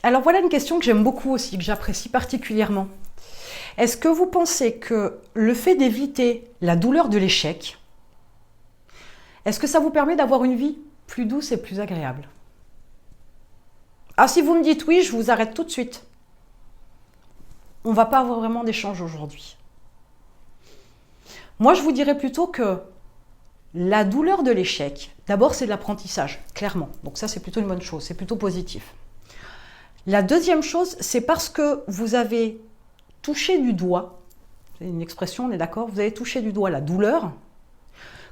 Alors voilà une question que j'aime beaucoup aussi, que j'apprécie particulièrement. Est-ce que vous pensez que le fait d'éviter la douleur de l'échec, est-ce que ça vous permet d'avoir une vie plus douce et plus agréable? Ah, si vous me dites oui, je vous arrête tout de suite. On ne va pas avoir vraiment d'échange aujourd'hui. Moi, je vous dirais plutôt que la douleur de l'échec, d'abord, c'est de l'apprentissage, clairement. Donc ça, c'est plutôt une bonne chose, c'est plutôt positif. La deuxième chose, c'est parce que vous avez touché du doigt, c'est une expression, on est d'accord, vous avez touché du doigt la douleur,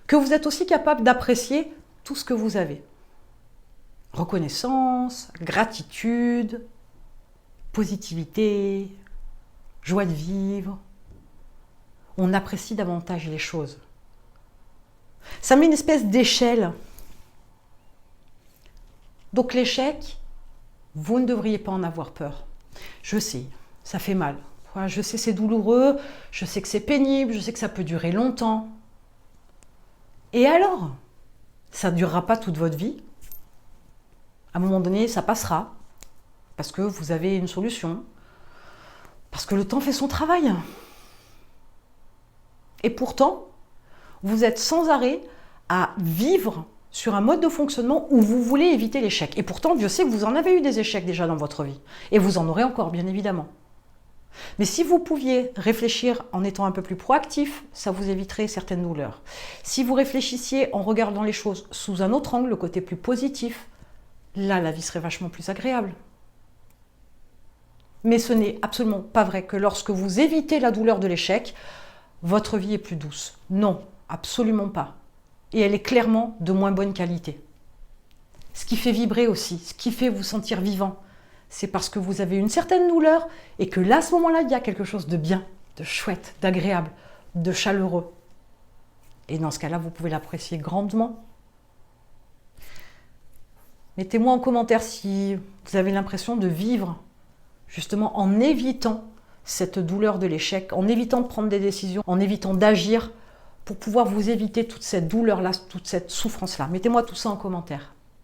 que vous êtes aussi capable d'apprécier tout ce que vous avez. Reconnaissance, gratitude, positivité, joie de vivre. On apprécie davantage les choses. Ça met une espèce d'échelle. Donc l'échec, vous ne devriez pas en avoir peur. Je sais, ça fait mal. Je sais que c'est douloureux, je sais que c'est pénible, je sais que ça peut durer longtemps. Et alors? Ça ne durera pas toute votre vie. À un moment donné, ça passera. Parce que vous avez une solution. Parce que le temps fait son travail. Et pourtant, vous êtes sans arrêt à vivre sur un mode de fonctionnement où vous voulez éviter l'échec. Et pourtant, Dieu sait que vous en avez eu des échecs déjà dans votre vie. Et vous en aurez encore, bien évidemment. Mais si vous pouviez réfléchir en étant un peu plus proactif, ça vous éviterait certaines douleurs. Si vous réfléchissiez en regardant les choses sous un autre angle, le côté plus positif, là, la vie serait vachement plus agréable. Mais ce n'est absolument pas vrai que lorsque vous évitez la douleur de l'échec, votre vie est plus douce. Non, absolument pas. Et elle est clairement de moins bonne qualité. Ce qui fait vibrer aussi, ce qui fait vous sentir vivant, c'est parce que vous avez une certaine douleur et que là, à ce moment-là, il y a quelque chose de bien, de chouette, d'agréable, de chaleureux. Et dans ce cas-là, vous pouvez l'apprécier grandement. Mettez-moi en commentaire si vous avez l'impression de vivre justement en évitant cette douleur de l'échec, en évitant de prendre des décisions, en évitant d'agir pour pouvoir vous éviter toute cette douleur-là, toute cette souffrance-là. Mettez-moi tout ça en commentaire.